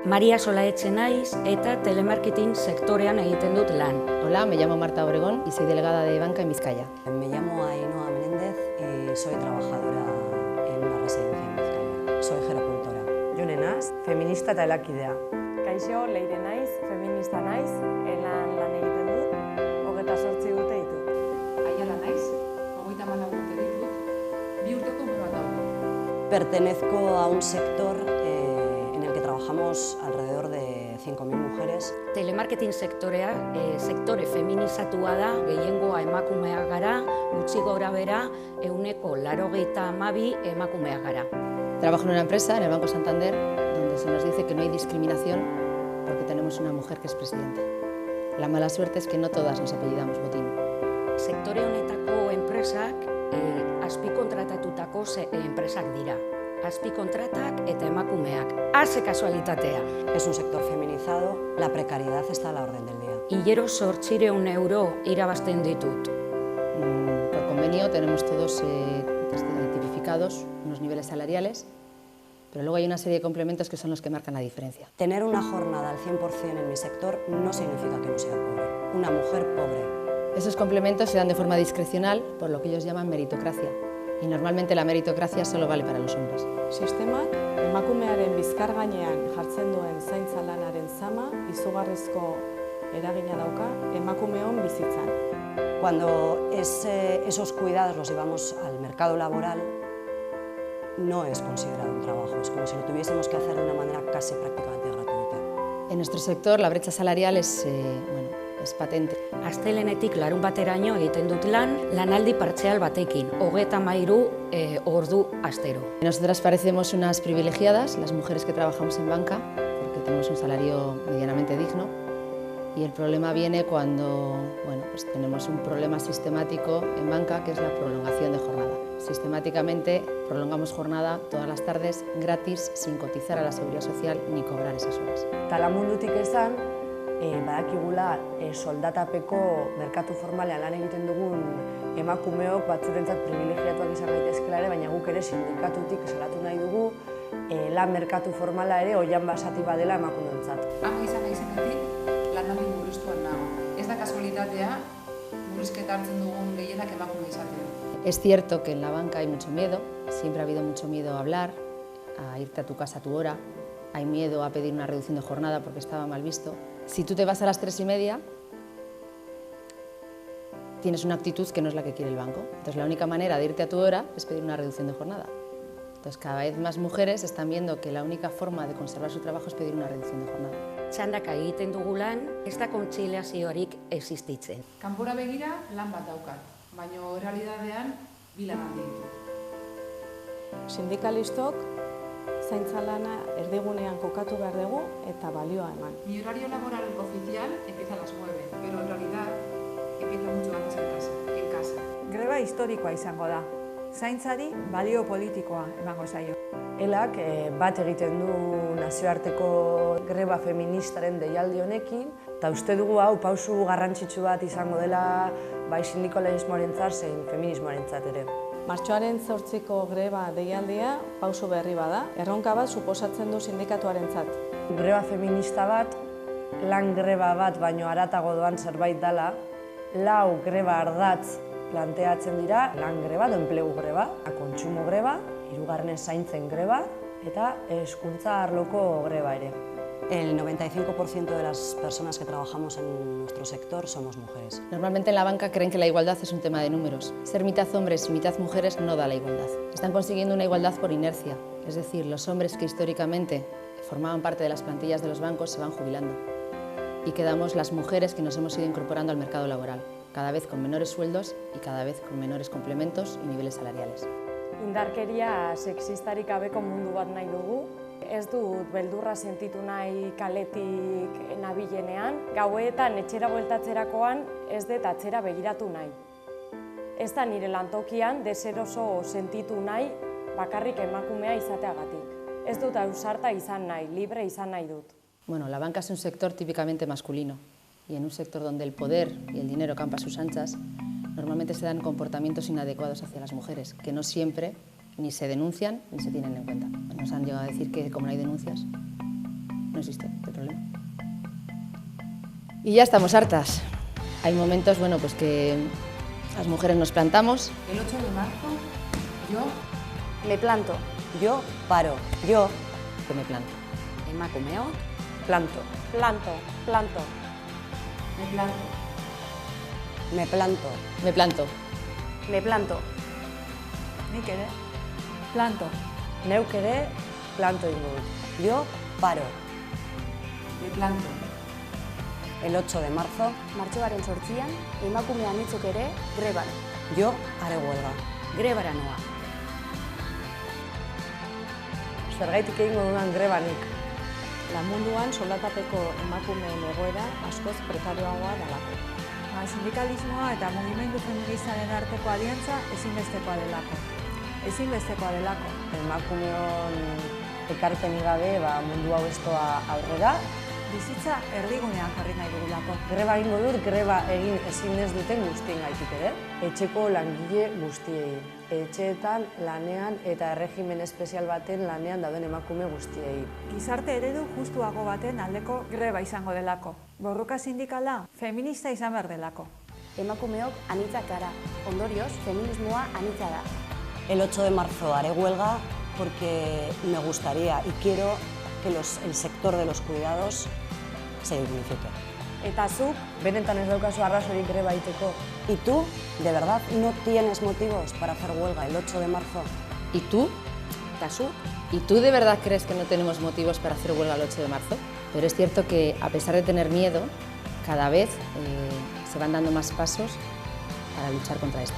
Maria Solaetxe naiz eta telemarketing sektorean egiten dut lan. Hola, me llamo Marta Obregón y soy delegada de banca en Vizcaya. Me llamo Ainhoa Menéndez y soy trabajadora en una residencia en Vizcaya. Soy gerocultora. Jone naz, feminista eta elakidea. Kaixo, Leire naiz, feminista naiz, lan egiten dut, 28 urte ditut. Aiala naiz, 34 urte ditut, 2 urteko ume bat dago. Pertenezco a un sector en el que trabajamos alrededor de 5.000 mujeres. Telemarketing sektorea sektore feminizatua da, gehiengoa emakumeak gara, gutxi gorabehera 82 emakumeak gara. Trabajo en una empresa, en el Banco Santander, donde se nos dice que no hay discriminación porque tenemos una mujer que es presidenta. La mala suerte es que no todas nos apellidamos Botín. Sektore honetako enpresak azpikontratatutako enpresak dira. Azpikontratak eta emakumeak. Ze kasualitatea. Es un sector feminizado, la precariedad está a la orden del día. Hilero 800 euro irabazten ditut. Por convenio tenemos todos tipificados unos niveles salariales, pero luego hay una serie de complementos que son los que marcan la diferencia. Tener una jornada al 100% en mi sector no significa que no sea pobre. Una mujer pobre. Esos complementos se dan de forma discrecional por lo que ellos llaman meritocracia. Y normalmente la meritocracia solo vale para los hombres. Sistemak emakumearen bizkar gainean jartzen duen zaintza lanaren zama izugarrizko eragina dauka emakumeon bizitzan. Cuando esos cuidados los llevamos al mercado laboral, no es considerado un trabajo, es como si lo tuviésemos que hacer de una manera casi prácticamente gratuita. En nuestro sector la brecha salarial es patente. Astelenetik larunbateraino egiten dut lanaldi partzial batekin, 33 ordu astero. Nosotras parecemos unas privilegiadas, las mujeres que trabajamos en banca, porque tenemos un salario medianamente digno. Y el problema viene cuando pues tenemos un problema sistemático en banca, que es la prolongación de jornada. Sistemáticamente prolongamos jornada todas las tardes gratis, sin cotizar a la Seguridad Social ni cobrar esas horas. Tala mundutik esan, badakigula soldatapeko merkatu formalean lan egiten dugun emakumeok batzurentzat privilegiatuak izan daitezkeela ere, baina guk ere sindikatutik salatu nahi dugu lan merkatu formala ere oihan basati badela emakumeentzat. Ama izan naizenetik lanaldi murriztuan nago. Ez da kasualitatea murrizketa hartzen dugun gehienak emakume izatea. Es cierto que en la banca hay mucho miedo, siempre ha habido mucho miedo a hablar, a irte a tu casa a tu hora, hay miedo a pedir una reducción de jornada porque estaba mal visto. Si tú te vas a las 3:30, tienes una actitud que no es la que quiere el banco. Entonces la única manera de irte a tu hora es pedir una reducción de jornada. Entonces cada vez más mujeres están viendo que la única forma de conservar su trabajo es pedir una reducción de jornada. Txandaka egiten dugu lan, ez da kontziliaziorik existitzen. Kanpora begira lan bat daukat, baina errealitatean bi lanaldi ditut. Sindikalistok zaintza lana erdigunean kokatu behar dugu eta balioa eman. Mi horario laboral oficial empieza a las 9, pero en realidad empieza mucho antes en casa. Greba historikoa izango da. Zaintzari balio politikoa emango zaio. Elak bat egiten du nazioarteko greba feministaren deialdi honekin, eta uste dugu hau pausu garrantzitsu bat izango dela bai sindikalismoarentzat zein feminismoarentzat ere. Martxoaren 8ko greba deialdia pauso berri bada, erronka bat suposatzen du sindikatuarentzat. Greba feminista bat, lan greba bat baino haratago doan zerbait dela, 4 greba ardatz planteatzen dira, lan greba, enplegu greba, kontsumo greba, 3. zaintzen greba eta hezkuntza arloko greba ere. El 95% de las personas que trabajamos en nuestro sector somos mujeres. Normalmente en la banca creen que la igualdad es un tema de números. Ser mitad hombres y mitad mujeres no da la igualdad. Están consiguiendo una igualdad por inercia, es decir, los hombres que históricamente formaban parte de las plantillas de los bancos se van jubilando y quedamos las mujeres que nos hemos ido incorporando al mercado laboral, cada vez con menores sueldos y cada vez con menores complementos y niveles salariales. Indarkeria sexistarik gabeko mundu bat nahi dugu. Ez dut beldurra sentitu nahi kaletik nabilenean. Gauetan etxera bueltatzerakoan ez dut atzera begiratu nahi. Ez da nire lantokian deseroso sentitu nahi bakarrik emakumea izateagatik. Ez dut ausarta izan nahi, libre izan nahi dut. Bueno, la banca es un sector típicamente masculino y en un sector donde el poder y el dinero campa a sus anchas, normalmente se dan comportamientos inadecuados hacia las mujeres, que no siempre ni se denuncian ni se tienen en cuenta. Nos han llegado a decir que como no hay denuncias, no existe el problema. Y ya estamos hartas. Hay momentos, bueno, pues que las mujeres nos plantamos. El 8 de marzo, yo Me planto. Yo paro. Yo Que me planto. Emakumeok, Planto. Planto. Planto. me planto. me planto. Me planto. Me planto. Nik ere, planto. Neuk ere planto egingo dut. Yo paro. Me planto. El 8 de marzo, Martxoaren 8an, emakume anitzok ere greban. yo haré huelga. grebara noa. Zergaitik egingo dudan grebanik. La munduan soldatapeko emakumeen egoera askoz prekarioagoa dalako. Sindikalismoa eta mugimendu feministaren arteko aliantza ezinbestekoa delako. Ezinbestekoa delako. Emakumeon ekarpenik gabe mundu hau ez doa aurrera. Bizitza erdigunean jarri nahi dugulako. Greba egingo dut, greba egin ezin ez duten guztien gaitik ere. Etxeko langile guztiei. Etxeetan lanean eta erregimen espezial baten lanean dauden emakume guztiei. Gizarte eredu justuago baten aldeko greba izango delako. Borroka sindikala feminista izan behar delako. Emakumeok anitzak gara. Ondorioz, feminismoa anitza da. El 8 de marzo haré huelga porque me gustaría y quiero que el sector de los cuidados se dignifique. Eta zuk, Benetan ez daukazu arrazoirik greba egiteko. ¿Y tú, de verdad, no tienes motivos para hacer huelga el 8 de marzo? ¿Y tú? Eta zuk, ¿Y tú de verdad crees que no tenemos motivos para hacer huelga el 8 de marzo? Pero es cierto que, a pesar de tener miedo, cada vez se van dando más pasos para luchar contra esto.